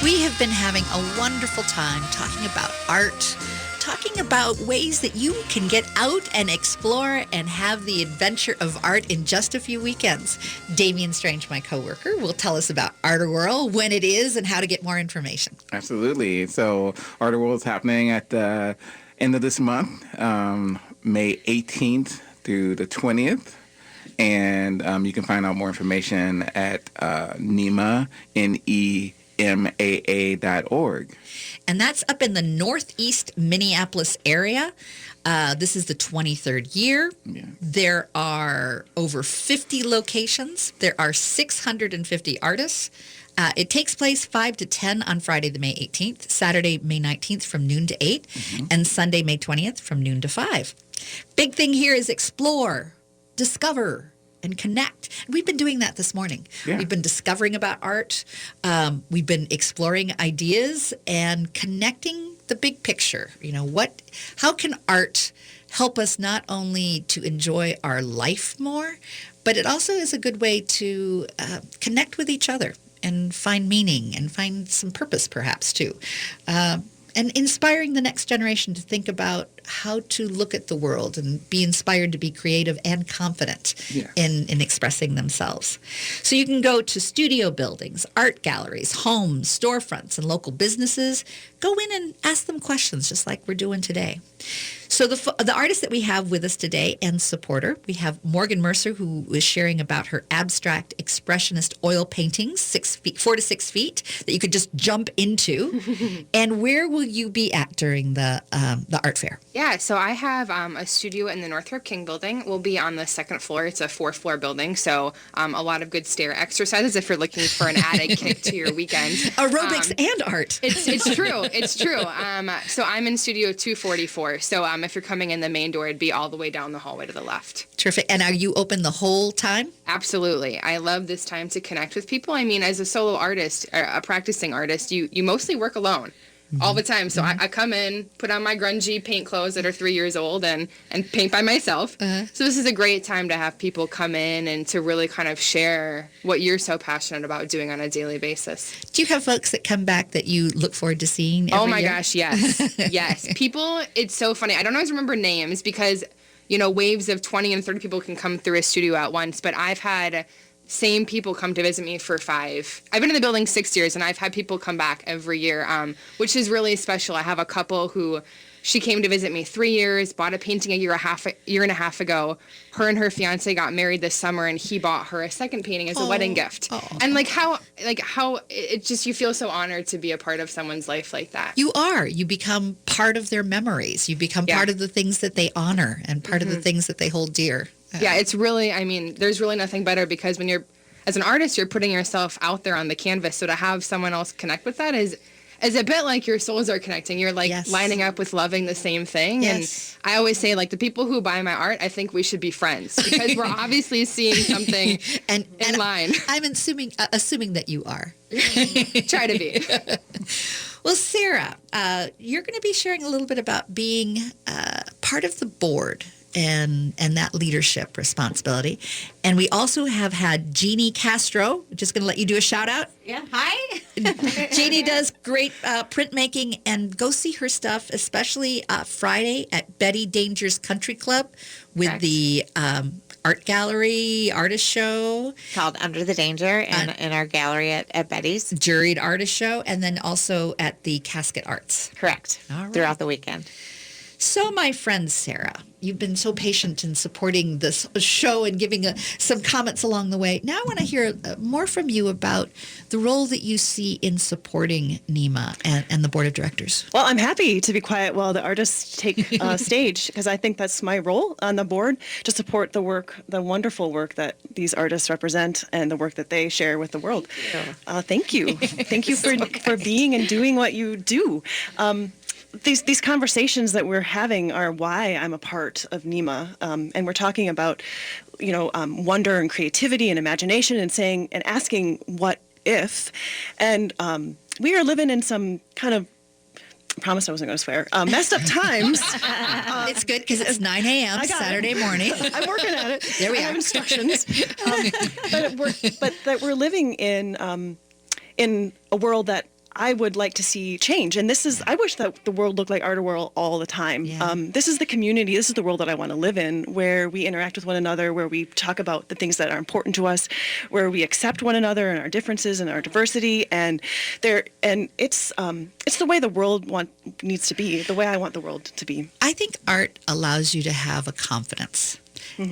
We have been having a wonderful time talking about art, talking about ways that you can get out and explore and have the adventure of art in just a few weekends. Damian Strange, my coworker, will tell us about Art Whirl, when it is, and how to get more information. Absolutely. So Art Whirl is happening at the end of this month, May 18th through the 20th. And you can find out more information at NEEMA, NEMAA.org. And that's up in the northeast Minneapolis area. This is the 23rd year. Yeah. There are over 50 locations. There are 650 artists. It takes place 5 to 10 on Friday, the May 18th, Saturday, May 19th from noon to 8, and Sunday, May 20th from noon to 5. Big thing here is explore, discover, and connect. We've been doing that this morning. Yeah. We've been discovering about art. We've been exploring ideas and connecting the big picture. You know, how can art help us not only to enjoy our life more, but it also is a good way to connect with each other and find meaning and find some purpose perhaps too. And inspiring the next generation to think about how to look at the world and be inspired to be creative and confident in expressing themselves. So you can go to studio buildings, art galleries, homes, storefronts, and local businesses. Go in and ask them questions just like we're doing today. So the artist that we have with us today and supporter, we have Morgan Mercer, who is sharing about her abstract expressionist oil paintings, 4 to 6 feet, that you could just jump into. And where will you be at during the art fair? Yeah, so I have a studio in the Northrop King building. We'll be on the second floor. It's a 4th-floor building, so a lot of good stair exercises if you're looking for an added kick to your weekend. Aerobics and art. It's true. It's true. So I'm in Studio 244. So if you're coming in the main door, it'd be all the way down the hallway to the left. Terrific. And are you open the whole time? Absolutely. I love this time to connect with people. I mean, as a solo artist, or a practicing artist, you mostly work alone. All the time. So I come in, put on my grungy paint clothes that are 3 years old and paint by myself. So this is a great time to have people come in and to really kind of share what you're so passionate about doing on a daily basis. Do you have folks that come back that you look forward to seeing every Oh my year? gosh, yes. Yes. People, it's so funny. I don't always remember names because, waves of 20 and 30 people can come through a studio at once, but I've had same people come to visit me for 5. I've been in the building 6 years, and I've had people come back every year, which is really special. I have a couple who, she came to visit me 3 years, bought a painting a year and a half ago. Her and her fiance got married this summer, and he bought her a second painting as a wedding gift. And how it just, you feel so honored to be a part of someone's life like that. You are. You become part of their memories. You become part of the things that they honor and part of the things that they hold dear. Yeah, it's really, there's really nothing better because when you're, as an artist, you're putting yourself out there on the canvas. So to have someone else connect with that is a bit like your souls are connecting. You're lining up with loving the same thing. Yes. And I always say, the people who buy my art, I think we should be friends because we're obviously seeing something in line. I'm assuming that you are. Try to be. Well, Sarah, you're going to be sharing a little bit about being part of the board and that leadership responsibility. And we also have had Jeannie Castro. Just going to let you do a shout out. Yeah. Hi. Jeannie does great printmaking, and go see her stuff, especially Friday at Betty Danger's Country Club with the art gallery, artist show. Called Under the Danger in our gallery at Betty's. Juried artist show, and then also at the Casket Arts. Correct. All right. Throughout the weekend. So, my friend Sarah, you've been so patient in supporting this show and giving some comments along the way. Now I want to hear more from you about the role that you see in supporting NEEMA and the board of directors. Well, I'm happy to be quiet while the artists take stage because I think that's my role on the board, to support the work, the wonderful work that these artists represent and the work that they share with the world. Thank you. Thank you for being and doing what you do. These conversations that we're having are why I'm a part of NEEMA, and we're talking about, wonder and creativity and imagination, and asking what if, and we are living in some kind of, I promised I wasn't going to swear, messed up times. It's good because it's 9 a.m. Saturday morning. I'm working at it. There we I are. have instructions. But that we're living in in a world that I would like to see change. And this is, I wish that the world looked like Art Whirl all the time. Yeah. This is the community, this is the world that I want to live in, where we interact with one another, where we talk about the things that are important to us, where we accept one another and our differences and our diversity. And it's the way the world needs to be, the way I want the world to be. I think art allows you to have a confidence.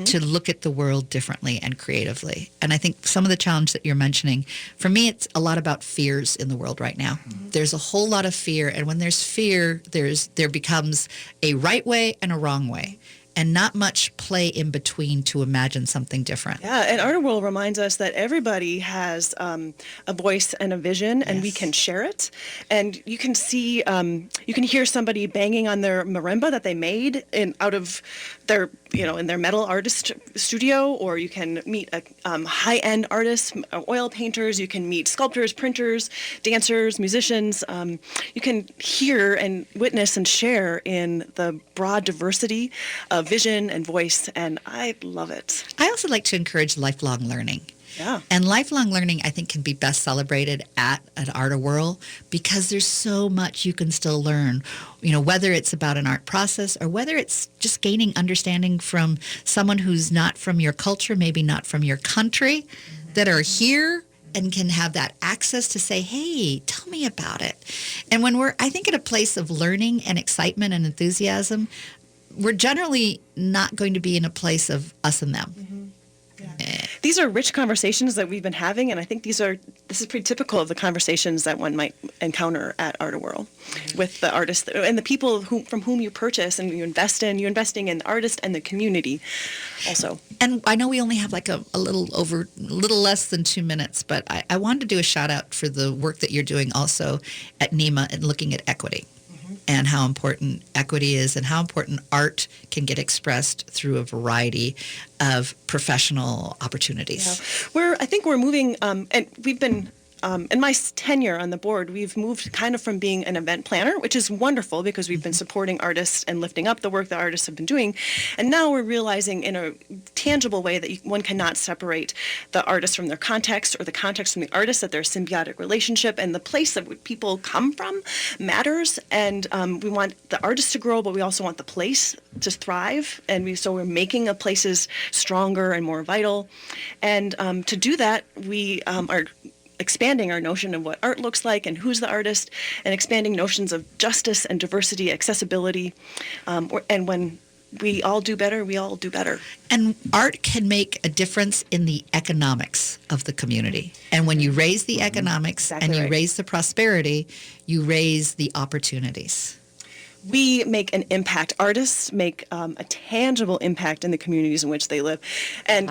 To look at the world differently and creatively. And I think some of the challenge that you're mentioning, for me, it's a lot about fears in the world right now. There's a whole lot of fear. And when there's fear, there becomes a right way and a wrong way. And not much play in between to imagine something different. Yeah, and Art Whirl reminds us that everybody has a voice and a vision, and we can share it. And you can see, you can hear somebody banging on their marimba that they made out of their, in their metal artist studio, or you can meet a high-end artists, oil painters. You can meet sculptors, printers, dancers, musicians. You can hear and witness and share in the broad diversity of vision and voice, and I love it. I also like to encourage lifelong learning. Yeah. And lifelong learning, I think, can be best celebrated at Art Whirl because there's so much you can still learn, whether it's about an art process or whether it's just gaining understanding from someone who's not from your culture, maybe not from your country, that are here and can have that access to say, hey, tell me about it. And when we're, I think, at a place of learning and excitement and enthusiasm, we're generally not going to be in a place of us and them. Yeah. These are rich conversations that we've been having, and I think this is pretty typical of the conversations that one might encounter at Art Whirl with the artists and the people from whom you purchase and you invest in. You're investing in the artist and the community also. And I know we only have like a little less than 2 minutes, but I wanted to do a shout out for the work that you're doing also at NEEMA and looking at equity. And how important equity is and how important art can get expressed through a variety of professional opportunities. Yeah. I think we're moving, and we've been, in my tenure on the board, we've moved kind of from being an event planner, which is wonderful because we've been supporting artists and lifting up the work that artists have been doing. And now we're realizing in a tangible way that one cannot separate the artist from their context or the context from the artist, that there's a symbiotic relationship, and the place that people come from matters. And we want the artist to grow, but we also want the place to thrive. And so we're making the places stronger and more vital. And to do that, we are expanding our notion of what art looks like and who's the artist, and expanding notions of justice and diversity, accessibility. And when we all do better, we all do better. And art can make a difference in the economics of the community. And when you raise the economics and you raise the prosperity, you raise the opportunities. We make an impact. Artists make a tangible impact in the communities in which they live. And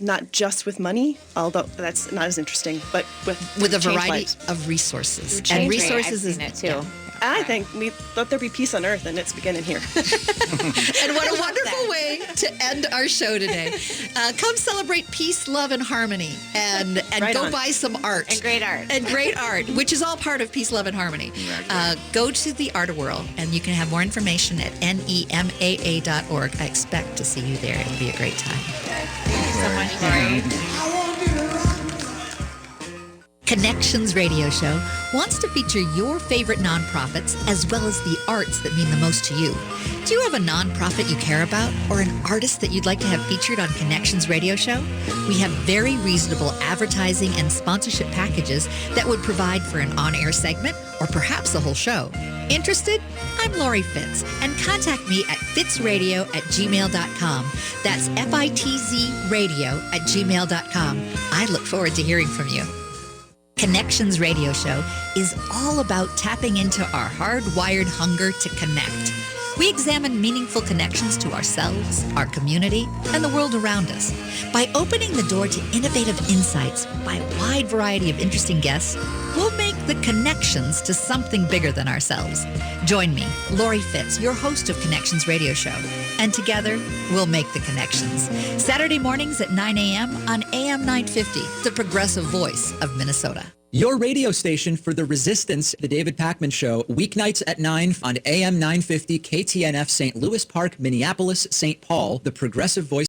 not just with money, although that's not as interesting, but with a variety of resources. And resources is it too. Yeah. I think let there be peace on earth, and it's beginning here. And what a wonderful way to end our show today. Come celebrate peace, love, and harmony, and go buy some art. And great art. And great art, which is all part of peace, love, and harmony. Go to the Art Whirl, and you can have more information at neemaa.org. I expect to see you there. It'll be a great time. Thank you so much, Lori. Connections Radio Show wants to feature your favorite nonprofits as well as the arts that mean the most to you. Do you have a nonprofit you care about or an artist that you'd like to have featured on Connections Radio Show? We have very reasonable advertising and sponsorship packages that would provide for an on-air segment or perhaps the whole show. Interested? I'm Lori Fitz, and contact me at fitzradio@gmail.com. That's FITZradio@gmail.com. I look forward to hearing from you. Connections Radio Show is all about tapping into our hardwired hunger to connect. We examine meaningful connections to ourselves, our community, and the world around us. By opening the door to innovative insights by a wide variety of interesting guests, we'll make the connections to something bigger than ourselves. Join me, Lori Fitz, your host of Connections Radio Show, and together we'll make the connections. Saturday mornings at 9 a.m. on AM 950, the progressive voice of Minnesota. Your radio station for The Resistance, The David Pakman Show, weeknights at 9 on AM 950 KTNF St. Louis Park, Minneapolis, St. Paul, the progressive voice